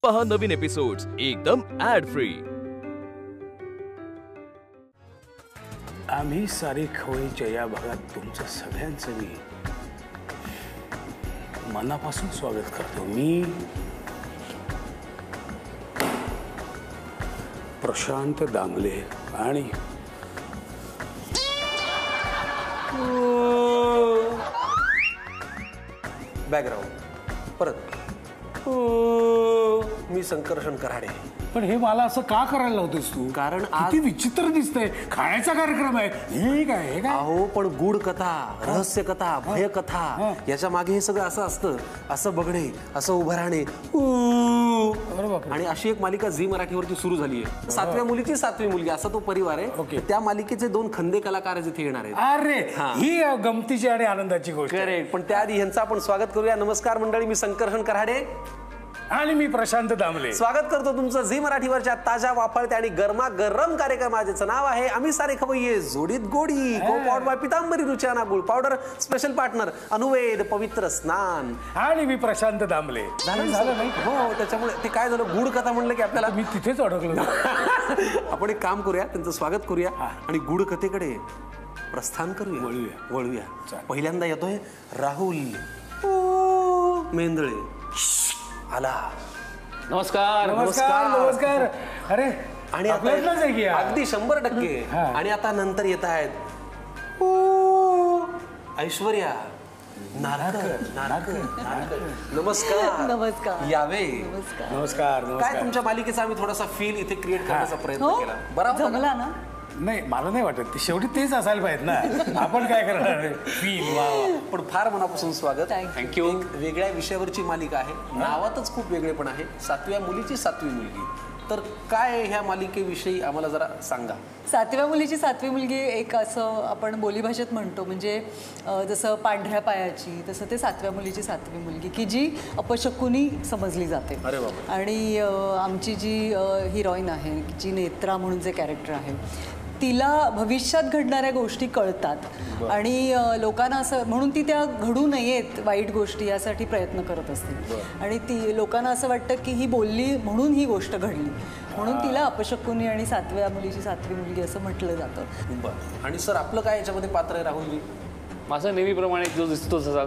पहा नवीन एपिसोड्स एकदम add free. आम्ही सारी खवळीच्या या भागात तुमचं सगळ्यांचं मी मनापासून स्वागत करतो। मी प्रशांत दामले आणि बॅकग्राऊंड परत मी संकर्षण कराडे। पण हे मला असं का करायला लावतोस तू? कारण किती विचित्र दिसतंय। खाण्याचा कार्यक्रम आहे हे काय? अहो पण गूढ कथा, रहस्य कथा, भय कथा याच्या मागे हे सगळं असं असतं। असं बघणे, असं उभं राहणे आणि अशी एक मालिका झी मराठीवरती सुरू झाली आहे। 7व्या मुलीची 7वी मुलगी असा तो परिवार आहे। त्या मालिकेचे 2 खंदे कलाकार इथे येणार आहेत। अरे ही गमतीची आणि आनंदाची गोष्ट आहे। करेक्ट। पण त्याआधी ह्यांचं आपण स्वागत करूया। नमस्कार मंडळी, मी संकर्षण कराडे आणि मी प्रशांत दामले स्वागत करतो तुमचं झी मराठीवरच्या ताज्या वाफळत्या आणि गरमागरम कार्यक्रमात, ज्याचं नाव आहे आम्ही सारे खवय्ये जोडीत गोडी, को पावडर बाय पितांबरी रुचियाना गुळ पावडर, स्पेशल पार्टनर अनुवेद पवित्र स्नान। आणि मी प्रशांत दामले। झालं नाही हो, त्याच्यामुळे ते काय झालं, गूढ कथा म्हणलं की आपल्याला मी तिथेच अडकलो। आपण एक काम करूया, त्यांचं स्वागत करूया आणि गूढ कथेकडे प्रस्थान करूया, वळूया। पहिल्यांदा येतोय राहुल मेंदळे। आला। नमस्कार नमस्कार नमस्कार। अरे आणि अगदी 100%। आणि आता नंतर येत आहेत ऐश्वर्या नारकर। नमस्कार नमस्कार। यावे। नमस्कार। काय तुमच्या मालिकेचा आम्ही थोडासा फील इथे क्रिएट करण्याचा प्रयत्न केला, बरोबर जमला ना? नाही, मला नाही वाटत ते शेवटी तेच असायला पाहिजे ना। आपण काय करणार? फील पण फार मनापासून स्वागत, थँक्यू। वेगळ्या विषयावरची मालिका आहे, नावातच खूप वेगळेपण आहे। 7व्या मुलीची 7वी मुलगी। तर काय ह्या मालिकेविषयी आम्हाला जरा सांगा। 7व्या मुलीची 7वी मुलगी एक असं आपण बोलीभाषेत म्हणतो, म्हणजे जसं पांढऱ्या पायाची, तसं ते 7व्या मुलीची 7वी मुलगी की जी अपशकुनी समजली जाते। अरे बाबा। आणि आमची जी हिरोईन आहे, जी नेत्रा म्हणून जे कॅरेक्टर आहे, तिला भविष्यात घडणाऱ्या गोष्टी कळतात आणि लोकांना असं म्हणून ती त्या घडू नयेत वाईट गोष्टी यासाठी प्रयत्न करत असते। आणि ती लोकांना असं वाटतं की ही बोलली म्हणून ही गोष्ट घडली, म्हणून तिला अपशकुनी आणि 7व्या मुलीची 7वी मुलगी असं म्हटलं जातं। आणि सर आपलं काय याच्यामध्ये पात्र आहे राहुलजी? माझा नेहमीप्रमाणे जो दिसतो तसा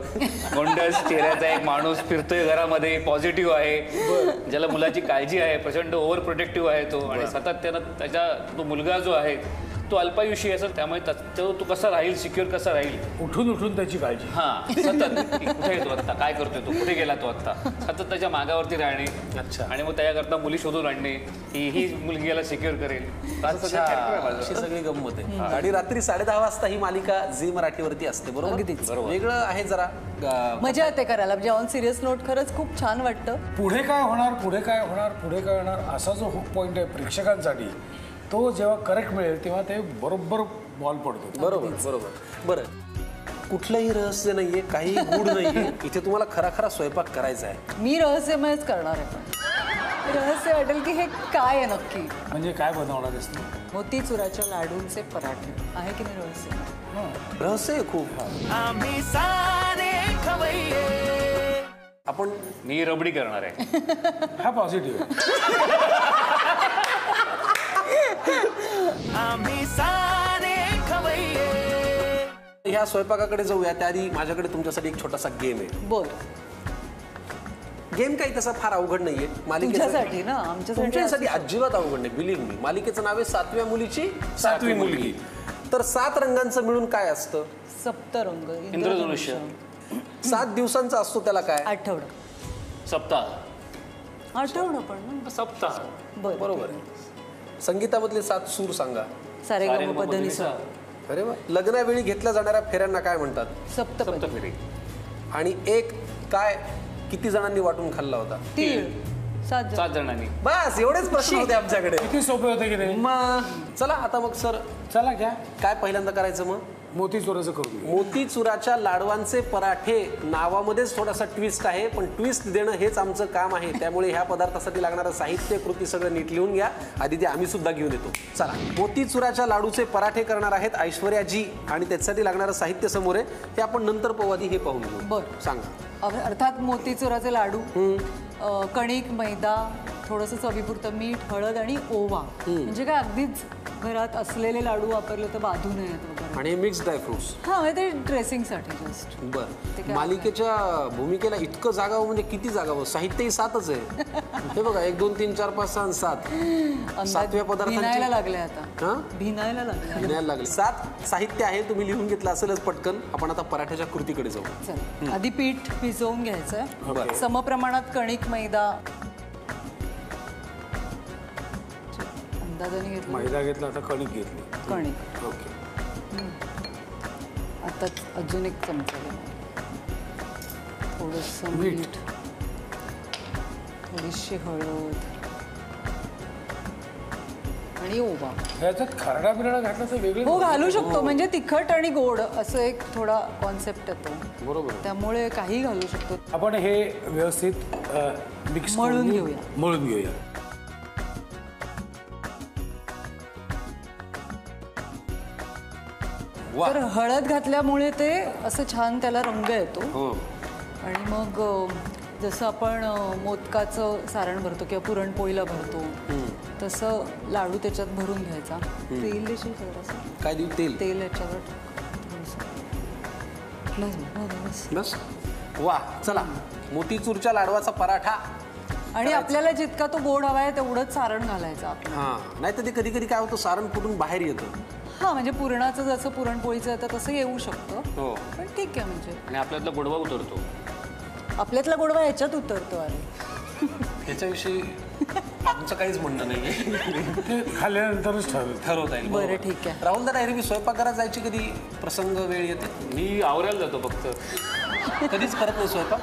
गोंडस चेहऱ्याचा एक माणूस फिरतोय घरामध्ये, पॉझिटिव्ह आहे, ज्याला मुलाची काळजी आहे, प्रचंड ओव्हर प्रोटेक्टिव्ह आहे तो, आणि सतत त्यानं त्याचा तो मुलगा जो आहे तो अल्पायुषी असेल, त्यामुळे तो कसा राहील, सिक्युअर कसा राहील, उठून त्याची काळजी। सतत कुठे येतो आत्ता, काय करतोय तो, कुठे गेला तो आत्ता, सतत त्याच्या मागावरती राहणे। अच्छा। आणि मग त्याच्याकरता मुली शोधून आणणे की ही मुलगी याला सिक्युअर करेल। अशी सगळी गंमत आहे। आणि रात्री 10:30 वाजता ही मालिका झी मराठीवरती असते, बरोबर? अगदीच वेगळं आहे जरा, मजा येते करायला। म्हणजे ऑन सिरियस नोट खरंच खूप छान वाटतं। पुढे काय होणार असा जो हुक पॉइंट आहे प्रेक्षकांसाठी, तो जेव्हा करेक्ट मिळेल तेव्हा ते बरोबर बॉल पडतो। बरोबर। बरं, कुठलंही रहस्य नाहीये, काही गूढ नाहीये इथे, तुम्हाला खरा स्वयंपाक करायचा आहे। मी रहस्यमयच करणार आहे, पण रहस्य वाटेल की हे काय आहे नक्की, म्हणजे काय बनवणार आहेस तू? मोतीचुराच्या लाडूंचे पराठे आहे की नाही रहस्य? रहस्य आहे खूप। आम्ही सारे खवय्ये। आपण मी रबडी करणार आहे। हा पॉझिटिव्ह आहे। आम्ही सारे खवय्ये। ह्या स्वयंपाकाकडे जाऊया त्याआधी माझ्याकडे तुमच्यासाठी एक छोटासा गेम आहे। बोल। गेम काही तसा फार अवघड नाहीये तुमच्यासाठी ना, आमच्यासाठी अजिबात अवघड नाही, बिलीव्ह मी। मालिकेचं नाव आहे 7व्या मुलीची 7वी मुलगी। तर 7 रंगांचं मिळून काय असतं? सप्तरंग, इंद्रधनुष्य। 7 दिवसांचा असतो त्याला काय? आठवडा। सप्ताह। आठवडा पण ना, सप्ताह। बरोबर आहे। संगीतामधले 7 सूर सांगा। सारेगमपधनिसा। अरे वा। लग्नावेळी घेतल्या जाणाऱ्या फेऱ्यांना काय म्हणतात? सप्तपदी। आणि एक काय किती जणांनी वाटून खाल्ला होता? तीळ। 7 जणांनी। बस एवढेच प्रश्न होते आमच्याकडे। किती सोपे होते की नाही? मग चला आता मग सर, चला घ्या। काय पहिल्यांदा करायचं मग? मोतीचुराचं करू। मोतीचुराच्या लाडवांचे पराठे नावामध्येच थोडासा ट्विस्ट आहे, पण ट्विस्ट देणं हेच आमचं काम आहे। त्यामुळे ह्या पदार्थासाठी लागणारं साहित्य कृती सगळं नीट लिहून घ्या, आधी ते आम्ही सुद्धा घेऊन येतो। चला, मोतीचुराच्या लाडूचे पराठे करणार आहेत ऐश्वर्याजी, आणि त्याच्यासाठी लागणारं साहित्य समोर आहे, ते आपण नंतर पाहू, आधी हे पाहून घेऊ। बरं, सांगा। अर्थात मोतीचुराचे लाडू, कणिक, मैदा, थोडंसं चवीपुरतं मीठ, हळद आणि ओवा. म्हणजे काय अगदीच घरात असलेले लाडू वापरले तर बाधू नयेत वगैरे. आणि मिक्स ड्रायफ्रुट्स. हा म्हणजे ते ड्रेसिंगसाठी जस्ट. ते बरं, काय मालिकेच्या भूमिकेला इतकं जागावं म्हणजे किती जागावं? साहित्यही 7च आहे. हे बघा 1 2 3 4 5 6 7. 7व्या भिनायला पदार्थांची लागले आता. हा भिनायला लागले. लिहायला लागले. 7 साहित्य आहे, तुम्ही लिहून घेतलं असेलच पटकन. आपण आता पराठ्याच्या कृतीकडे जाऊ. चल आधी पीठ भिजवून घ्यायचंय. बरं. समप्रमाणात कणिक, मैदा अंदाजाने घेतलं. मैदा घेतला, आता कणिक घेतली. कणिक ओके. आता अजून एक चमचा घ्या. थोडंसं मीठ. मीठ, थोडीशी हळद आणि ओवा. ह्याच्यात खरडा बिरडा घातला तर वेगळी. हो घालू शकतो, म्हणजे तिखट आणि गोड असं एक थोडा कॉन्सेप्ट येतो. बरोबर. त्यामुळे काही घालू शकतो. आपण हे व्यवस्थित मिक्स मळून घेऊया. मळून घेऊया. वा. तर हळद घातल्यामुळे ते असं छान त्याला रंग येतो. हो. आणि मग जसं आपण मोदकाचं सारण भरतो किंवा पुरणपोळीला भरतो तसं लाडू त्याच्यात भरून घ्यायचा. तेल देशील जरासं? काय देऊ? तेल. तेल याच्यावर थोडंसं. बस. बस. वा, चला मोतीचूरच्या लाडवाचा पराठा. आणि आपल्याला जितका तो गोड हवा आहे तेवढंच सारण घालायचं आपलं. हा, नाही तर ते कधी कधी काय होतं, सारण फुटून बाहेर येतं. हा म्हणजे पुरणाचं जसं पुरणपोळीचं येतं तसं येऊ शकतं. हो. पण ठीक आहे, म्हणजे आणि आपल्यातला गोडवा उतरतो. आपल्यातला गोडवा ह्याच्यात उतरतो. अरे त्याच्याविषयी आमचं काहीच म्हणणं नाही. ते खाल्ल्यानंतरच ठरवता येईल. बरं, ठीक आहे. राहुल दादा, एरवी स्वयंपाकघरात जायची कधी प्रसंग वेळ येते? मी आवरायला जातो फक्त. कधीच करत नाही स्वयंपाक?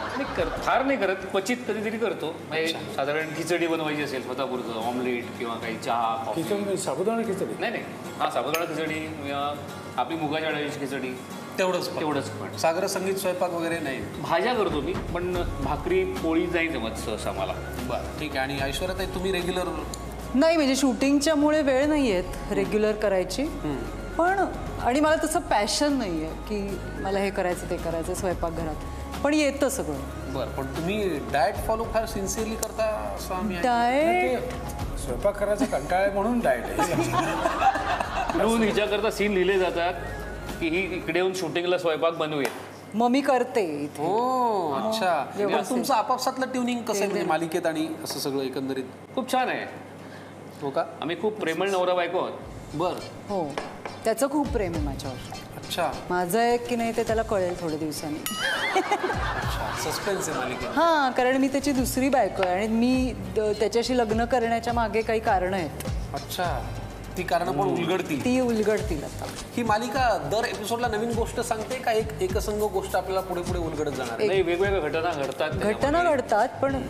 फार नाही करत, क्वचित कधीतरी करतो. म्हणजे साधारण खिचडी बनवायची असेल स्वतःपुरतं, ऑमलेट किंवा काही चहा, कॉफी. खिचडी, साबुदाणा खिचडी. नाही हा साबुदाणा खिचडी किंवा आपली मुगाच्या डाळीची खिचडी, तेवढंच पण. सागर संगीत स्वयंपाक वगैरे नाही? भाज्या करतो मी, पण भाकरी पोळी नाही जमत सहसा मला. बरं, ठीक आहे. आणि ऐश्वर्याताई, तुम्ही रेग्युलर? नाही म्हणजे शूटिंगच्यामुळे वेळ नाही आहेत रेग्युलर करायची. पण आणि मला तसं पॅशन नाही आहे की मला हे करायचं ते करायचं स्वयंपाकघरात. पण येतं सगळं. बरं, पण तुम्ही डाएट फॉलो फार सिन्सिअरली करता असं आम्ही डाएट स्वयंपाक करायचा कंटाळा आहे म्हणून डाएट आहे. म्हणून हिच्याकरता सीन लिहिले जातात की ही इकडे येऊन शूटिंगला स्वयंपाक बनवूया. मग मी करते इथे. हो, अच्छा. व्यवस्थित. पण तुमचं आपापसातलं ट्युनिंग कसं आहे ते मालिकेत आणि असं सगळं एकंदरीत? खूप छान आहे. हो का? आम्ही खूप प्रेमळ नवरा बायको आहोत. बरं. हो, त्याचं खूप प्रेम आहे माझ्यावर. अच्छा. माझं आहे की नाही ते त्याला कळेल थोड्या दिवसांनी. सस्पेन्स आहे मालिकेत. हां, कारण मी त्याची दुसरी बायको आहे आणि मी त्याच्याशी लग्न करण्याच्या मागे काही कारणं आहेत. अच्छा, ती कारणं पण उलगडतील. ती उलगडतील आता. ही मालिका दर एपिसोडला नवीन गोष्ट सांगते का एकसंग गोष्ट आपल्याला पुढे पुढे उलगडत जाणार? नाही, वेगवेगळ्या घटना घडतात. घटना घडतात, पण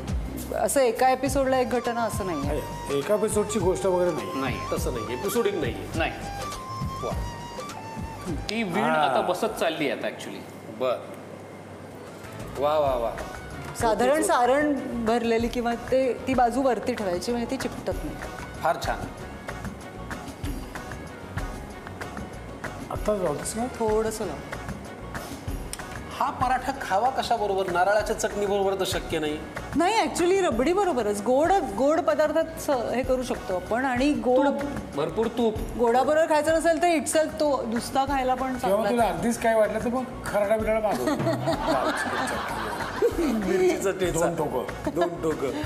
असं एका एपिसोडला एक घटना असं नाही आहे. एका एपिसोडची गोष्ट वगैरे नाही. नाही, तसं नाही, एपिसोडिक नाही. नाही. वा. ती वीण आता बसत चालली आता ऍक्च्युली. बर. वा वा वा. साधारण सारण भरलेली किंवा ती बाजू वरती ठेवायची म्हणजे ती चिपटत नाही. फार छान. आता जाऊस ना थोडंसं लाव. हा पराठा खावा कशा बरोबर? नारळाच्या चटणी बरोबर तर शक्य नाही. नाही, ऍक्च्युली रबडी बरोबरच गोड पदार्थात हे करू शकतो आपण. आणि गोड भरपूर तूप. गोडाबरोबर खायचं नसेल तर इटसेल्फ तो नुसता खायला पण किंवा चांगला. तुला अगदीच काय वाटलं तर मग खरडा बिरडा मागव. मिरचीचं ठेचा. 2 टोकं. 2 टोकं.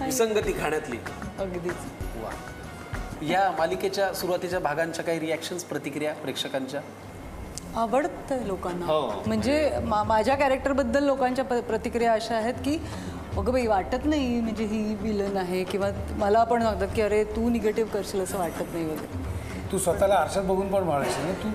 विसंगती खाण्यातली. अगदीच. वा. या मालिकेच्या सुरुवातीच्या भागांच्या काही रिॲक्शन्स, प्रतिक्रिया प्रेक्षकांच्या? आवडतं लोकांना. हो. म्हणजे माझ्या कॅरेक्टरबद्दल लोकांच्या प्रतिक्रिया अशा आहेत की अगं बाई वाटत नाही म्हणजे ही विलन आहे, किंवा मला पण सांगतात की अरे तू निगेटिव्ह करशील असं वाटत नाही वगैरे. तू स्वतःला आरशात बघून पण म्हणायचं ना तू.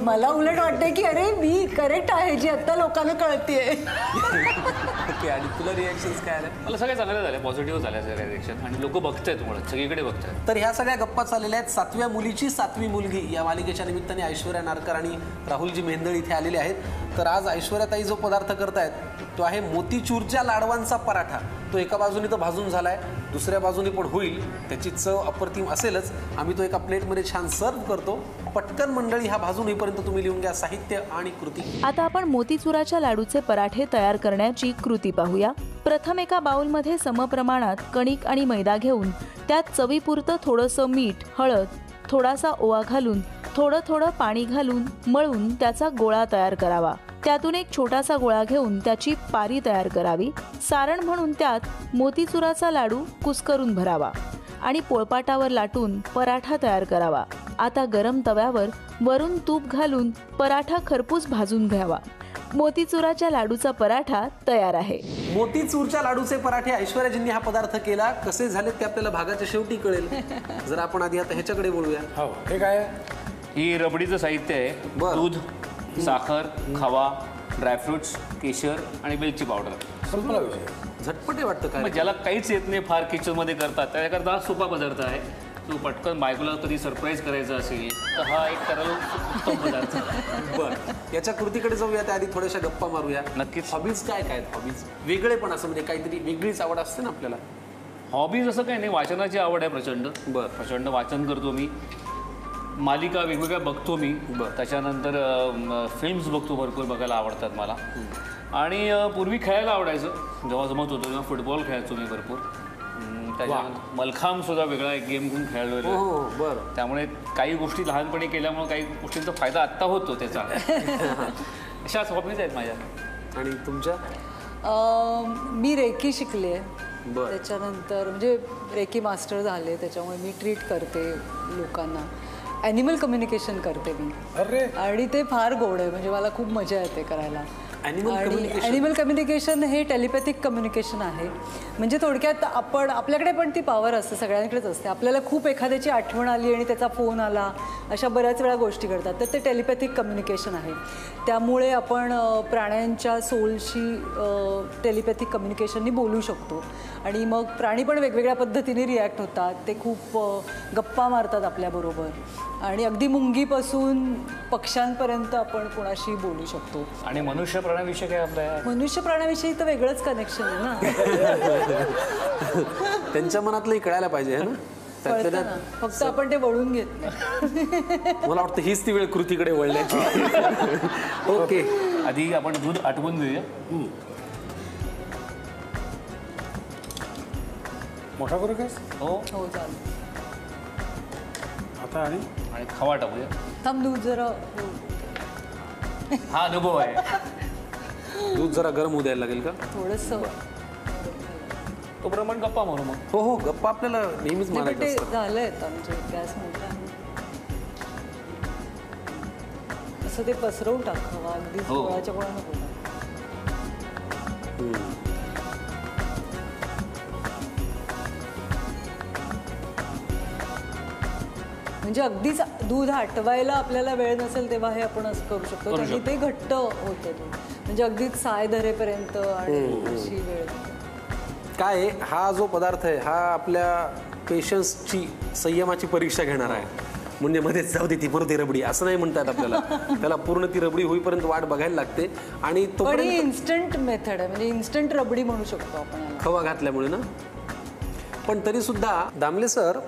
मला उलट वाटतंय की अरे मी करेक्ट आहे जी आता लोकांना कळतेय. ओके. आणि तुला रिॲक्शन्स काय आल्या? मला सगळे चांगले झाले, पॉझिटिव्ह झाले सगळे रिएक्शन. आणि लोक बघतायत, मुळात सगळीकडे बघतायत. तर ह्या सगळ्या गप्पा चाललेल्या आहेत 7व्या मुलीची 7वी मुलगी या मालिकेच्या निमित्ताने ऐश्वर्या नारकर आणि राहुलजी मेहंदळ इथे आलेले आहेत. तर आज ऐश्वर्याताई जो पदार्थ करतायत तो आहे मोतीचूरच्या लाडवांचा पराठा. तो एका बाजूने तर भाजून झालाय, दुसऱ्या बाजूने पण होईल. त्याची चव अप्रतिम असेलच. आम्ही तो एका प्लेटमध्ये छान सर्व करतो. पटकन मंडळी हा भाजून होईपर्यंत तुम्ही लिहून घ्या साहित्य आणि कृती. आता आपण मोतीचुराच्या लाडूचे पराठे तयार करण्याची कृती पाहूया. प्रथम एका बाउलमध्ये समप्रमाणात कणिक आणि मैदा घेऊन त्यात चवीपुरतं थोडंसं मीठ, हळद, थोडासा ओवा घालून थोडं थोडं पाणी घालून मळून त्याचा गोळा तयार करावा. त्यातून एक छोटासा गोळा घेऊन त्याची पारी तयार करावी. सारण म्हणून त्यात मोतीचुराचा लाडू कुस्करून भरावा आणि पोळपाटावर लाटून पराठा तयार करावा. आता गरम तव्यावर वरून तूप घालून पराठा खरपूस भाजून घ्यावा. मोतीचुराच्या लाडूचा पराठा तयार आहे. मोतीचूरच्या लाडूचे पराठे ऐश्वर्याजींनी हा पदार्थ केला. कसे झाले ते आपल्याला भागाच्या शेवटी कळेल. जर आपण आधी आता ह्याच्याकडे बोलूया. हो हे काय ही रबडीचं साहित्य आहे. बरं. दूध, साखर, खवा, ड्रायफ्रुट्स, केशर आणि वेलची पावडर. संपला विषय. झटपटे वाटतं मग काय? ज्याला काहीच येत नाही फार किचनमध्ये करतात त्याच्याकरता हा सोपा पदार्थ आहे. तो पटकन बायकोला कधी सरप्राईज करायचा असेल तर हा एक करायला उत्तम पदार्थ आहे. बरं, याच्या कृतीकडे जाऊया. त्याआधी थोड्याशा गप्पा मारूया. नक्कीच. हॉबीज काय काय हॉबीज? वेगळे पण असं म्हणजे काहीतरी वेगळीच आवड असते ना आपल्याला. हॉबीज असं काही नाही. वाचनाची आवड आहे प्रचंड. बरं. प्रचंड वाचन करतो मी. मालिका वेगवेगळ्या बघतो मी. त्याच्यानंतर फिल्म्स बघतो, भरपूर बघायला आवडतात मला. आणि पूर्वी खेळायला आवडायचं जेव्हा जमत होतं तेव्हा फुटबॉल खेळायचो मी भरपूर. त्याच्यानंतर मलखांब सुद्धा वेगळा एक गेम घेऊन खेळलेलो आहे. हो बरं. त्यामुळे काही गोष्टी लहानपणी केल्यामुळे काही गोष्टींचा फायदा आत्ता होतो त्याचा. अशाच हॉबीज आहेत माझ्या. आणि तुमच्या? मी रेकी शिकले. बरं. त्याच्यानंतर म्हणजे रेकी मास्टर झाले. त्याच्यामुळे मी ट्रीट करते लोकांना. ॲनिमल कम्युनिकेशन करते मी. अरे आणि ते फार गोड आहे. म्हणजे मला खूप मजा येते करायला. Animal आणि communication? ॲनिमल कम्युनिकेशन हे टेलिपॅथिक कम्युनिकेशन आहे. म्हणजे थोडक्यात आपल्याकडे पण ती पॉवर असते, सगळ्यांकडेच असते. आपल्याला खूप एखाद्याची आठवण आली आणि त्याचा फोन आला, अशा बऱ्याच वेळा गोष्टी घडतात. तर ते टेलिपॅथिक कम्युनिकेशन आहे. त्यामुळे आपण प्राण्यांच्या सोलशी टेलिपॅथिक कम्युनिकेशननी बोलू शकतो. आणि मग प्राणी पण वेगवेगळ्या पद्धतीने रिॲक्ट होतात. ते खूप गप्पा मारतात आपल्याबरोबर. आणि अगदी मुंगीपासून पक्ष्यांपर्यंत आपण कोणाशी बोलू शकतो. आणि मनुष्य प्राण्याविषयी काय आपल्या मनुष्य प्राण्याविषयी तर वेगळंच कनेक्शन आहे ना. त्यांच्या मनातलंही कळायला पाहिजे है ना. त्यातल्या कळतं ना, फक्त आपण ते वळून घेत नाही. मला वाटतं हीच ती वेळ कृतीकडे वळण्याची. ओके, आधी आपण दूध आटवून देऊया. मोठा करू काय हो. हो चालेल. आता आणि आणि खवा टाकूया. थांब दूध जरा. हा अनुभव आहे. दूध जरा गरम होऊ द्यायला लागेल का? थोडंसं. तोप्रमाणे गप्पा मारू मग. हो गप्पा आपल्याला नेहमीच नाही, पण मारायचं ते असतं. झालंय आता म्हणजे गॅस मोठा आहे. असं ते पसरवून टाकावं अगदी हो. गोळाच्या गोळा नको. म्हणजे अगदीच दूध आटवायला आपल्याला वेळ नसेल तेव्हा हे आपण असं करू शकतो. त्यांनी ते घट्ट होतं दूध. म्हणजे अगदीच साय धरेपर्यंत आणि अशी वेळ. काय आहे, हा जो पदार्थ आहे हा आपल्या पेशन्सची, संयमाची परीक्षा घेणार आहे. म्हणजे मध्येच जाऊ दे ती परत रबडी असं नाही म्हणतात आपल्याला. त्याला पूर्ण ती रबडी होईपर्यंत वाट बघायला लागते. आणि तो पण ही इन्स्टंट मेथड आहे. म्हणजे इन्स्टंट रबडी म्हणू शकतो आपण याला. खवा घातल्यामुळे ना. पण तरी सुद्धा दामले सर,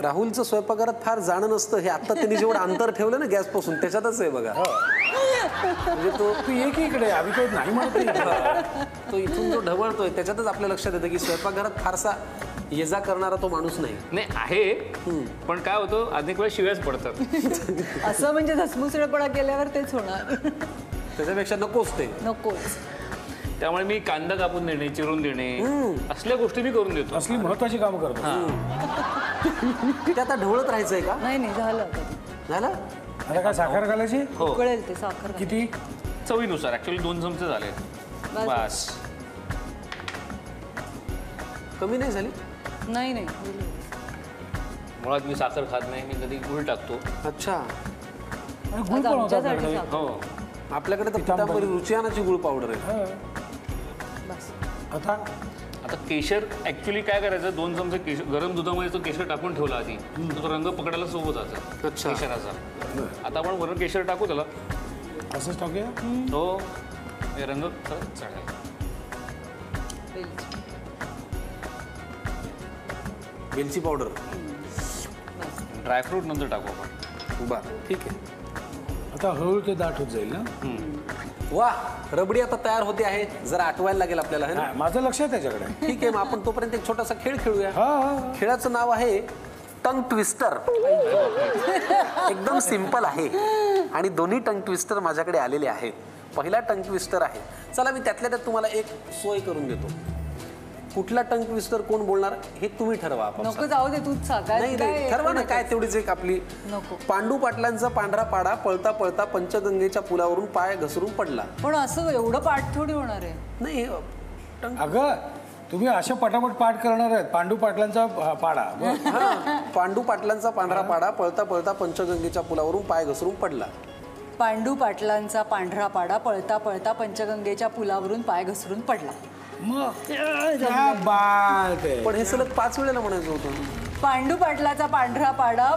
राहुलचं स्वयंपाकघरात फार जाणं नसतं. हे आता त्यांनी जेवढं अंतर ठेवलं ना गॅसपासून त्याच्यातच आहे बघा. म्हणजे तो तू ये की इकडे. आम्ही काही नाही म्हणत. तो इथून जो ढवळतोय त्याच्यातच आपल्या लक्षात येतं की स्वयंपाकघरात फारसा ये जा करणारा तो माणूस नाही. नाही आहे, पण काय होतं अनेक वेळा शिव्याच पडतात. असं म्हणजे धसमुसळपणा केल्यावर तेच होणार. त्याच्यापेक्षा नकोच ते. नकोच. त्यामुळे मी कांदा कापून देणे, चिरून देणे, असल्या गोष्टी मी करून देतो. असली महत्वाची कामं करतो. ते आता ढवळत राहायचंय का? नाही झालं आता. झालं. आता काय साखर घालायची? हो. कळेल ते साखर. किती? चवीनुसार. ऍक्च्युअली 2 चमचे झाले. बस. कमी नाही झाली? नाही. मुळात मी साखर खात नाही. मी कधी गुळ टाकतो. अच्छा. आणि गुळ पण होता आपल्याकडे. हो. आपल्याकडे तर पितांबरी रुचियानाची गुळ पावडर आहे. आता आता केशर ऍक्च्युली काय करायचं, 2 चमचे केशर गरम दुधामध्ये तो केशर टाकून ठेवला आधी, तो रंग पकडायला सोबत जातं अच्छा. केशराचा. आता आपण वरून केशर टाकू त्याला. असंच टाकूया. हो, हे रंग चढायला. वेलची पावडर. ड्रायफ्रूट नंतर टाकू आपण. बरं ठीक आहे. आता हळूहळू ते दाट होत जाईल ना. वा, रबडी आता तयार होते आहे. जरा आठवायला लागेल आपल्याला, है ना? हा, माझं लक्ष आहे त्याच्याकडे. ठीक आहे, मग आपण तोपर्यंत एक छोटासा खेळ खेळूया. हा हा. खेळाचं नाव आहे टंग ट्विस्टर. एकदम सिंपल आहे आणि दोन्ही टंग ट्विस्टर माझ्याकडे आलेले आहेत. पहिला टंग ट्विस्टर आहे, चला मी त्यातल्या त्यात तुम्हाला एक सोय करून देतो. कुठला टंग ट्विस्टर कोण बोलणार हे तुम्ही ठरवा. नको, जाऊ दे, तूच सांग. नाही नाही, ठरवा ना. काय तेवढीच एक आपली. नको. पांडू पाटलांचा पांढरा पाडा पळता पळता पंचगंगेच्या पुलावरून पाय घसरून पडला. पण असं एवढं पाठ थोडी होणार आहे. नाही टंग. अगं तुम्ही अशा पटापट पाठ करणार आहेत. पांडू पाटलांचा पाडा. हा, पांडू पाटलांचा पांढरा पाडा पळता पळता पंचगंगेच्या पुलावरून पाय घसरून पडला. पांडू पाटलांचा पांढरा पाडा पळता पळता पंचगंगेच्या पुलावरून पाय घसरून पडला. मग क्या बात आहे. पण हे सलग 5 वेळेला म्हणायचं होतं. पांडू पाटलाचा पांढरा पाडा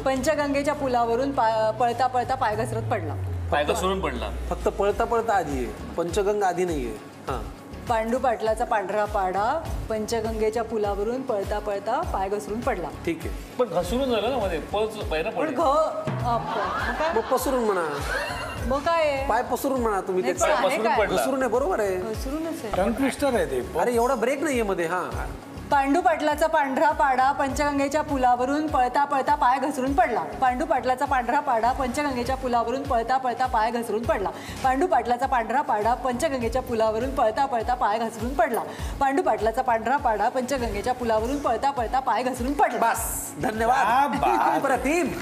पंचगंगेच्या पुलावरून पळता पळता पाय घसरत पडला. पाय घसरून पडला. फक्त पळता पळता आधी आहे, पंचगंगा आधी नाहीये. हा, पांडू पाटलाचा पांढरा पाडा पंचगंगेच्या पुलावरून पळता पळता पाय घसरून पडला. ठीक आहे. पण घसरून झालं ना मध्ये, पहिला पण मग पसरून म्हणा, मग काय आहे? पाय पसरून म्हणा तुम्ही. नाही, ते पण आहे पसरून काय? पडला. घसरून आहे, बरोबर आहे. घसरूनच आहे. टंग ट्विस्टर आहे ते. अरे एवढा ब्रेक नाहीये मध्ये. हा, पांडू पाटलाचा पांढरा पाडा पंचगंगेच्या पुलावरून पळता पळता पाय घसरून पडला. पांडू पाटलाचा पांढरा पाडा पंचगंगेच्या पुलावरून पळता पळता पाय घसरून पडला. पांडू पाटलाचा पांढरा पाडा पंचगंगेच्या पुलावरून पळता पळता पाय घसरून पडला. पांडू पाटलाचा पांढरा पाडा पंचगंगेच्या पुलावरून पळता पळता पाय घसरून पडला. बस, धन्यवाद. प्रतिम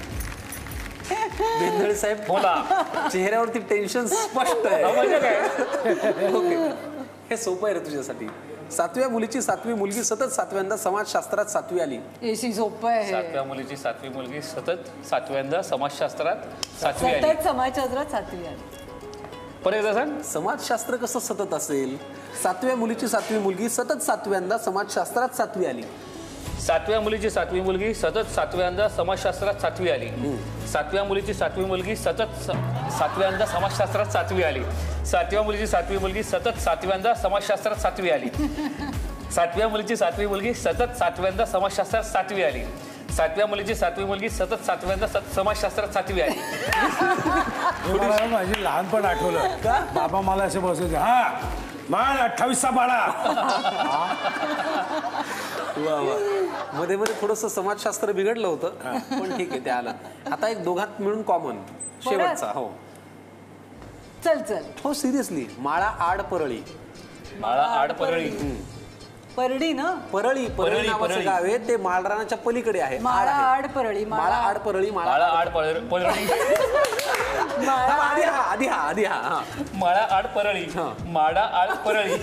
बेंदळे साहेब बोला. चेहऱ्यावरती टेन्शन स्पष्ट आहे. म्हणजे काय? ओके, हे सोपं आहे रे तुझ्यासाठी. 7व्या मुलीची 7वी मुलगी सतत 7व्यांदा समाजशास्त्रात 7वी आली. एसी सोपं आहे. 7व्या मुलीची 7वी मुलगी सतत 7व्यांदा समाजशास्त्रात 7वी आली. सतत समाजशास्त्रात 7वी आली. परत एकदा सांग. समाजशास्त्र कसं सतत असेल? 7व्या मुलीची 7वी मुलगी सतत 7व्यांदा समाजशास्त्रात 7वी आली. 7व्या मुलीची 7वी मुलगी सतत 7व्यांदा समाजशास्त्रात 7वी आली. 7व्या मुलीची 7वी मुलगी सतत 7व्यांदा समाजशास्त्रात 7वी आली. 7व्या मुलीची 7वी मुलगी सतत 7व्यांदा समाजशास्त्रात 7वी आली. 7व्या मुलीची 7वी मुलगी सतत 7व्यांदा समाजशास्त्रात 7वी आली. 7व्या मुलीची 7वी मुलगी सतत 7व्यांदा समाजशास्त्रात 7वी आली. मला माझी लहानपण आठवलं. बाबा मला असे बसायचे. हा मान 28चा पाडा. मध्ये मध्ये थोडंसं समाजशास्त्र बिघडलं होतं, पण ठीक आहे, ते आलं. आता एक दोघात मिळून कॉमन शेवटचा. हो चल चल. हो, सिरियसली. माळा आड परळी. माळा आड परळी. परडी ना. परळी परळी, नावाचं परळी. गाव आहे ते. माळरानाच्या पलीकडे आहे. माळा आड परळी. माळा आड परळी. माळा आड परळी. आधी हा माळा आड परळी. माळा आड परळी.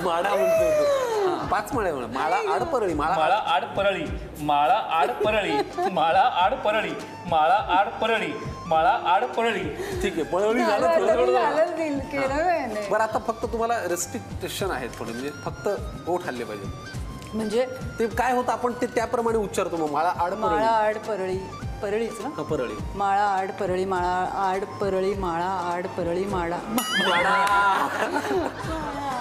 माळा म्हणतो. 5 माळे म्हणा. माळा आड परळी. माळा आड परळी. माळा आड परळी. माळा आड परळी. माळा आड परळी. माळा आड परळी. ठीक आहे, पळवली झालं. बरं, आता फक्त तुम्हाला रेस्ट्रिक्शन आहेत थोडे, म्हणजे फक्त ओठ हल्ले पाहिजे. म्हणजे ते काय होतं आपण ते त्याप्रमाणे उच्चारतो. मग माळा आड परळी. माळा आड परळी. परळीच ना. परळी. माळा आड परळी. माळा आड परळी. माळा आड परळी. माळा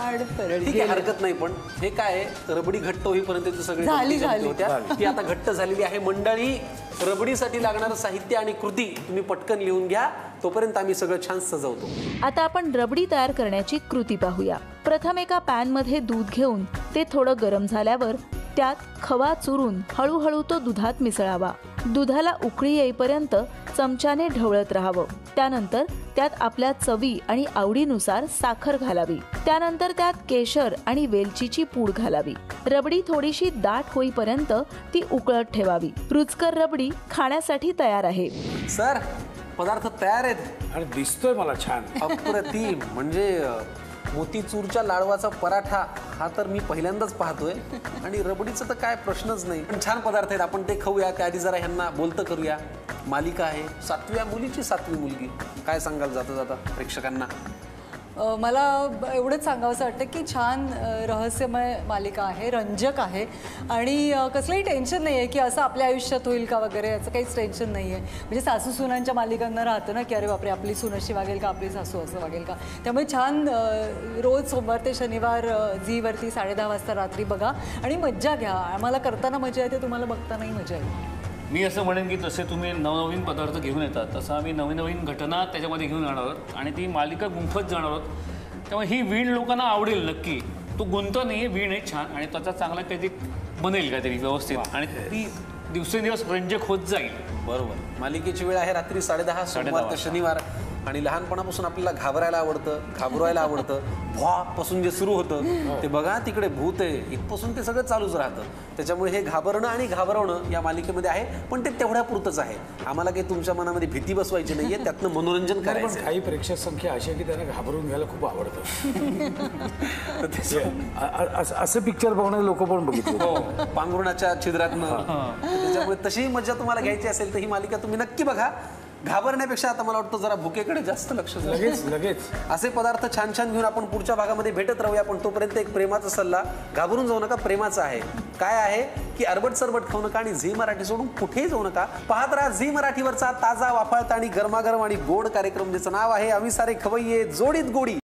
आड परळी. ठीक आहे, हरकत नाही. पण हे काय आहे, रबडी घट्ट होईपर्यंत ते सगळे झाली. होत्या. ती आता घट्ट झालेली आहे. मंडळी, रबडीसाठी लागणारं साहित्य आणि कृती तुम्ही पटकन लिहून घ्या. तोपर्यंत आम्ही सगळं छान सजवतो. आता आपण रबडी तयार करण्याची कृती पाहूया. प्रथम एका पॅनमध्ये दूध घेऊन ते थोडं गरम झाल्यावर त्यात खवा चुरून हळूहळू तो दुधात मिसळावा. दुधाला उकळी येईपर्यंत चमच्याने ढवळत राहावं. त्यानंतर त्यात आपल्या चवी आणि आवडीनुसार साखर घालावी. त्यानंतर त्यात केशर आणि वेलचीची पूड घालावी. रबडी थोडीशी दाट होईपर्यंत ती उकळत ठेवावी. रुचकर रबडी खाण्यासाठी तयार आहे. सर, पदार्थ तयार आहेत आणि दिसतोय मला छान. अप्रतिम. म्हणजे मोतीचूरच्या लाडवाचा पराठा हा तर मी पहिल्यांदाच पाहतोय. आणि रबडीचं तर काय प्रश्नच नाही. पण छान पदार्थ आहेत. आपण ते खाऊया. त्याआधी जरा ह्यांना बोलतं करूया. मालिका आहे 7व्या मुलीची 7वी मुलगी. काय सांगाल जाता जाता प्रेक्षकांना? मला एवढंच सांगावंसं वाटतं की छान रहस्यमय मालिका आहे. रंजक आहे. आणि कसलंही टेन्शन नाही आहे की असं आपल्या आयुष्यात होईल का वगैरे. याचं काहीच टेन्शन नाही आहे. म्हणजे सासू सुनांच्या मालिकांना राहतं ना की अरे बापरे, आपली सून अशी वागेल का, आपली सासू असं वागेल का. त्यामुळे छान रोज सोमवार ते शनिवार झीवरती 10:30 वाजता रात्री बघा आणि मज्जा घ्या. आम्हाला करताना मजा येते, तुम्हाला बघतानाही मजा येते. मी असं म्हणेन की जसे तुम्ही नवनवीन पदार्थ घेऊन येतात तसं आम्ही नवीन नवीन घटना त्याच्यामध्ये घेऊन जाणार आहोत आणि ती मालिका गुंफत जाणार आहोत. त्यामुळे ही वीण लोकांना आवडेल नक्की. तो गुंत नाही आहे, वीण आहे छान आणि त्याचा चांगला काहीतरी बनेल काहीतरी व्यवस्थित आणि ती दिवसेंदिवस रंजक होत जाईल. बरोबर. मालिकेची वेळ आहे रात्री 10:30 सोमवार ते शनिवार आणि लहानपणापासून आपल्याला घाबरायला आवडतं, घाबरवायला आवडतं. व्हा पासून जे सुरू होतं ते बघा तिकडे भूत आहे इथपासून ते सगळं चालूच राहतं. त्याच्यामुळे हे घाबरणं आणि घाबरवणं या मालिकेमध्ये आहे, पण ते तेवढ्यापुरतंच आहे. आम्हाला काही तुमच्या मनामध्ये भीती बसवायची नाहीये, त्यातनं मनोरंजन पण करायचं. काही प्रेक्षक संख्या अशी आहे की त्यांना घाबरून घ्यायला खूप आवडतं. असं पिक्चर बघणारे लोक पण बघितले पांघरुणाच्या छिद्रातनं. त्याच्यामुळे तशी मजा तुम्हाला घ्यायची असेल तर ही मालिका तुम्ही नक्की बघा. घाबरण्यापेक्षा आता मला वाटतं जरा भुकेकडे जास्त लक्ष द्या. लगेच असे पदार्थ छान छान घेऊन आपण पुढच्या भागामध्ये भेटत राहूया. पण तोपर्यंत एक प्रेमाचा सल्ला, घाबरून जाऊ नका, प्रेमाचा आहे. काय आहे की अरबट सरबट खाऊ नका आणि झी मराठी सोडून कुठेही जाऊ नका. पाहत राहा झी मराठीवरचा ताजा वाफाळता आणि गरमागरम आणि गोड कार्यक्रम, ज्याचं नाव आहे आम्ही सारे खवय्ये जोडीत गोडी.